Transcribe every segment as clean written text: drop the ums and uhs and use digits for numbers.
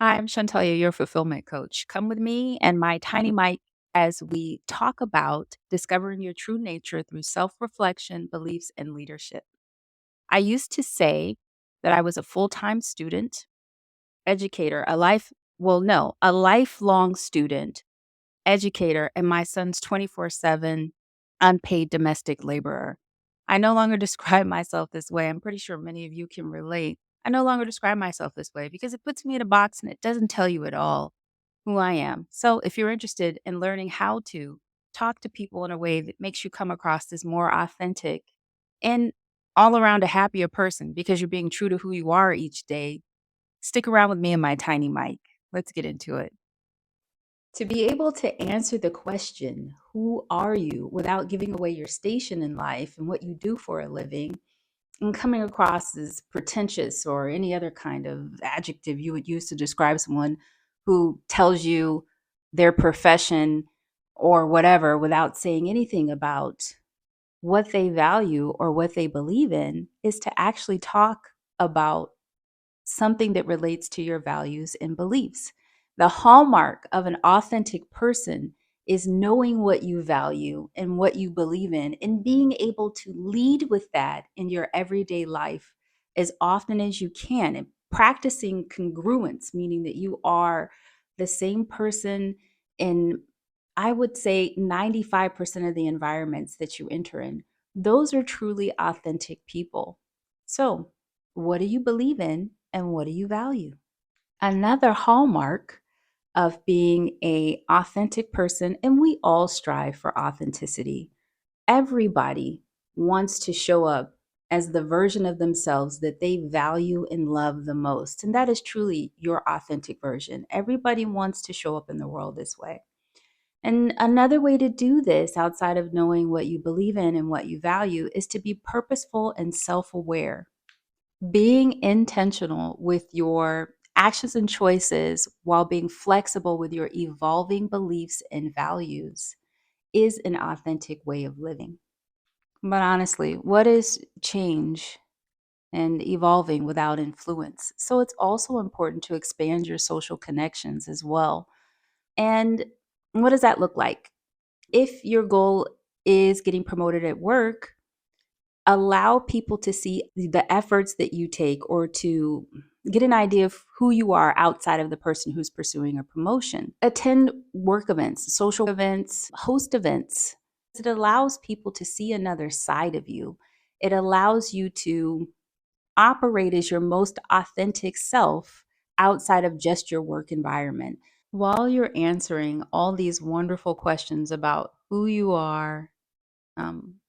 Hi, I'm Shantalia, your fulfillment coach. Come with me and my tiny mic as we talk about discovering your true nature through self reflection, beliefs, and leadership. I used to say that I was a full time student, educator, a lifelong student, educator, and my son's 24/7 unpaid domestic laborer. I no longer describe myself this way. I'm pretty sure many of you can relate. I no longer describe myself this way because it puts me in a box and it doesn't tell you at all who I am. So, if you're interested in learning how to talk to people in a way that makes you come across as more authentic and all around a happier person because you're being true to who you are each day, stick around with me and my tiny mic. Let's get into it. To be able to answer the question, who are you, without giving away your station in life and what you do for a living, and coming across as pretentious or any other kind of adjective you would use to describe someone who tells you their profession or whatever without saying anything about what they value or what they believe in, is to actually talk about something that relates to your values and beliefs. The hallmark of an authentic person is knowing what you value and what you believe in and being able to lead with that in your everyday life as often as you can, and practicing congruence, meaning that you are the same person in, I would say, 95% of the environments that you enter in. Those are truly authentic people. So, what do you believe in and what do you value? Another hallmark of being a authentic person, and we all strive for authenticity. Everybody wants to show up as the version of themselves that they value and love the most. And that is truly your authentic version. Everybody wants to show up in the world this way. And another way to do this, outside of knowing what you believe in and what you value, is to be purposeful and self aware. Being intentional with your actions and choices while being flexible with your evolving beliefs and values is an authentic way of living. But honestly, what is change and evolving without influence? So it's also important to expand your social connections as well. And what does that look like? If your goal is getting promoted at work, allow people to see the efforts that you take or to get an idea of who you are outside of the person who's pursuing a promotion. Attend work events, social events, host events. It allows people to see another side of you. It allows you to operate as your most authentic self outside of just your work environment. While you're answering all these wonderful questions about who you are,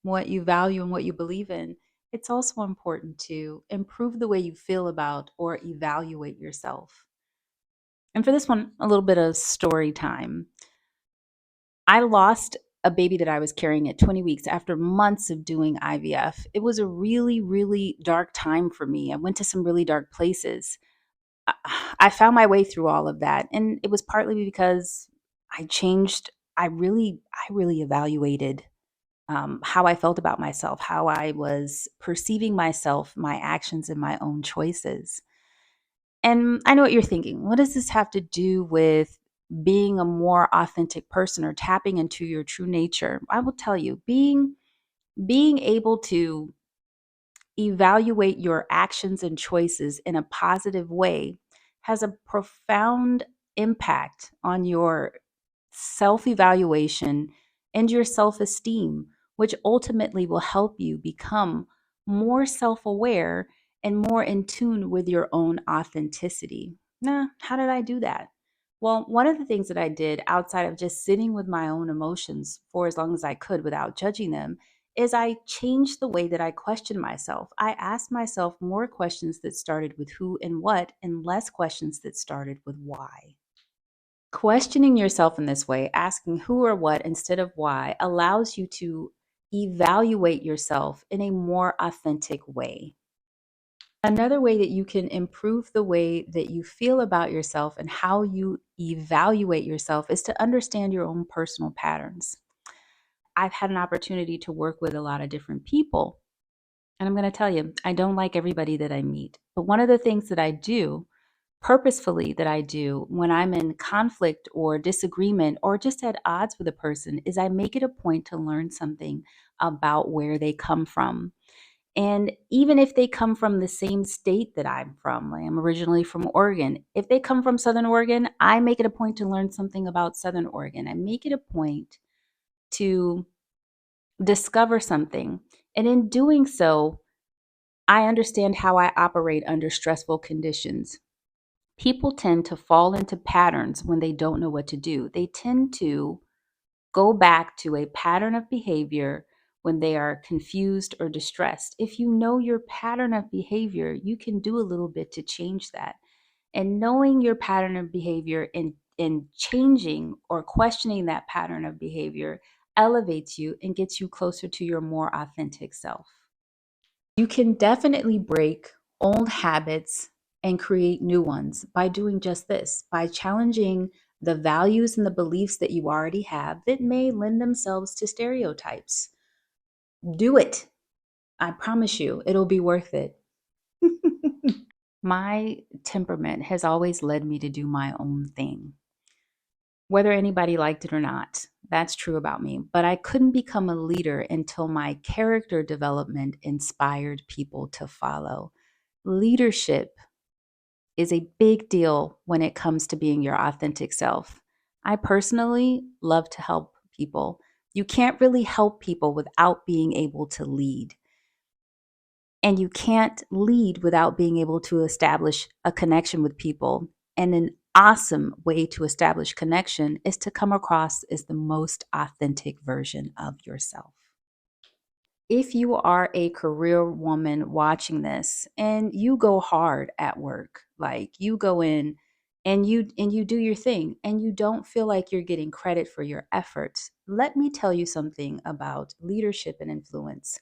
what you value and what you believe in, it's also important to improve the way you feel about or evaluate yourself. And for this one, a little bit of story time. I lost a baby that I was carrying at 20 weeks after months of doing IVF. It was a really, really dark time for me. I went to some really dark places. I I found my way through all of that. And it was partly because I changed. I really evaluated how I felt about myself, how I was perceiving myself, my actions, and my own choices. And I know what you're thinking. What does this have to do with being a more authentic person or tapping into your true nature? I will tell you, being able to evaluate your actions and choices in a positive way has a profound impact on your self evaluation and your self esteem, which ultimately will help you become more self aware and more in tune with your own authenticity. Nah, how did I do that? Well, one of the things that I did outside of just sitting with my own emotions for as long as I could without judging them is I changed the way that I questioned myself. I asked myself more questions that started with who and what, and less questions that started with why. Questioning yourself in this way, asking who or what instead of why, allows you to evaluate yourself in a more authentic way. Another way that you can improve the way that you feel about yourself and how you evaluate yourself is to understand your own personal patterns. I've had an opportunity to work with a lot of different people. And I'm going to tell you, I don't like everybody that I meet. But one of the things that I do purposefully that I do when I'm in conflict or disagreement or just at odds with a person is I make it a point to learn something about where they come from. And even if they come from the same state that I'm from, like I'm originally from Oregon, if they come from Southern Oregon, I make it a point to learn something about Southern Oregon. I make it a point to discover something. And in doing so, I understand how I operate under stressful conditions. People tend to fall into patterns when they don't know what to do. They tend to go back to a pattern of behavior when they are confused or distressed. If you know your pattern of behavior, you can do a little bit to change that. And knowing your pattern of behavior and changing or questioning that pattern of behavior elevates you and gets you closer to your more authentic self. You can definitely break old habits and create new ones by doing just this, by challenging the values and the beliefs that you already have that may lend themselves to stereotypes. Do it. I promise you, it'll be worth it. My temperament has always led me to do my own thing, whether anybody liked it or not. That's true about me. But I couldn't become a leader until my character development inspired people to follow. Leadership is a big deal when it comes to being your authentic self. I personally love to help people. You can't really help people without being able to lead. And you can't lead without being able to establish a connection with people. And an awesome way to establish connection is to come across as the most authentic version of yourself. If you are a career woman watching this and you go hard at work, like you go in and you do your thing and you don't feel like you're getting credit for your efforts, let me tell you something about leadership and influence.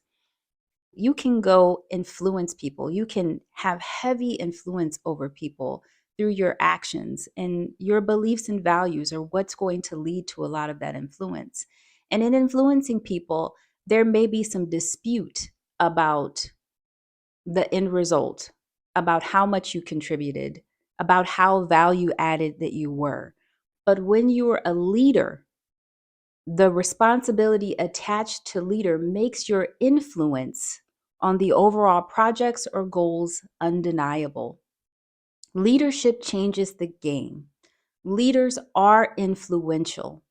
You can go influence people. You can have heavy influence over people through your actions, and your beliefs and values are what's going to lead to a lot of that influence. And in influencing people, there may be some dispute about the end result, about how much you contributed, about how value added that you were. But when you are a leader, the responsibility attached to leader makes your influence on the overall projects or goals undeniable. Leadership changes the game. Leaders are influential.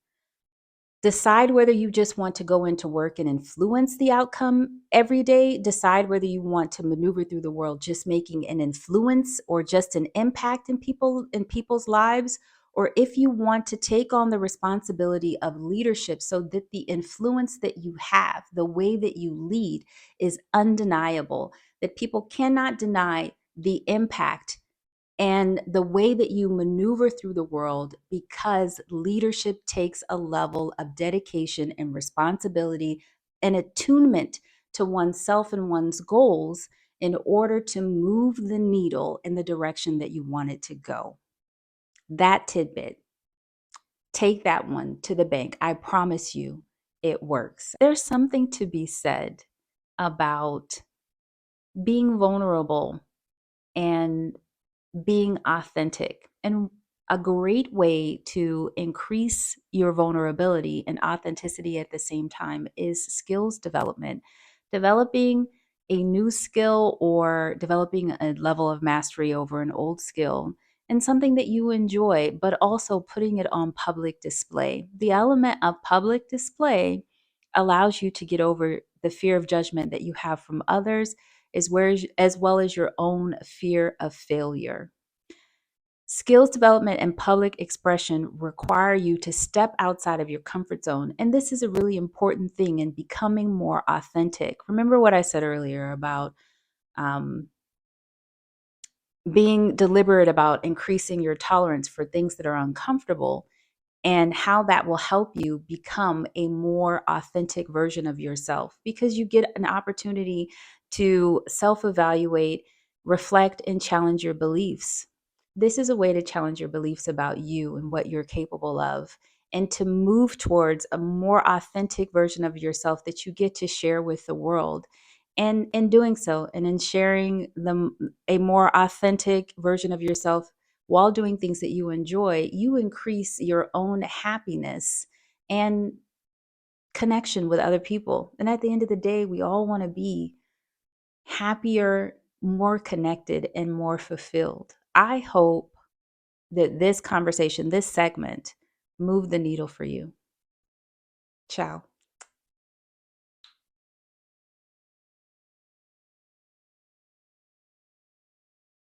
Decide whether you just want to go into work and influence the outcome every day. Decide whether you want to maneuver through the world just making an influence or just an impact in people's lives, or if you want to take on the responsibility of leadership so that the influence that you have, the way that you lead is undeniable, that people cannot deny the impact and the way that you maneuver through the world, because leadership takes a level of dedication and responsibility and attunement to oneself and one's goals in order to move the needle in the direction that you want it to go. That tidbit, take that one to the bank. I promise you it works. There's something to be said about being vulnerable and being authentic. And a great way to increase your vulnerability and authenticity at the same time is skills development. Developing a new skill or developing a level of mastery over an old skill and something that you enjoy, but also putting it on public display. The element of public display allows you to get over the fear of judgment that you have from others, as well as your own fear of failure. Skills development and public expression require you to step outside of your comfort zone. And this is a really important thing in becoming more authentic. Remember what I said earlier about um, being deliberate about increasing your tolerance for things that are uncomfortable, and how that will help you become a more authentic version of yourself, because you get an opportunity to self evaluate, reflect, and challenge your beliefs. This is a way to challenge your beliefs about you and what you're capable of, and to move towards a more authentic version of yourself that you get to share with the world. And in doing so, and in sharing a more authentic version of yourself while doing things that you enjoy, you increase your own happiness and connection with other people. And at the end of the day, we all want to be happier, more connected, and more fulfilled. I hope that this conversation, this segment, moved the needle for you. Ciao.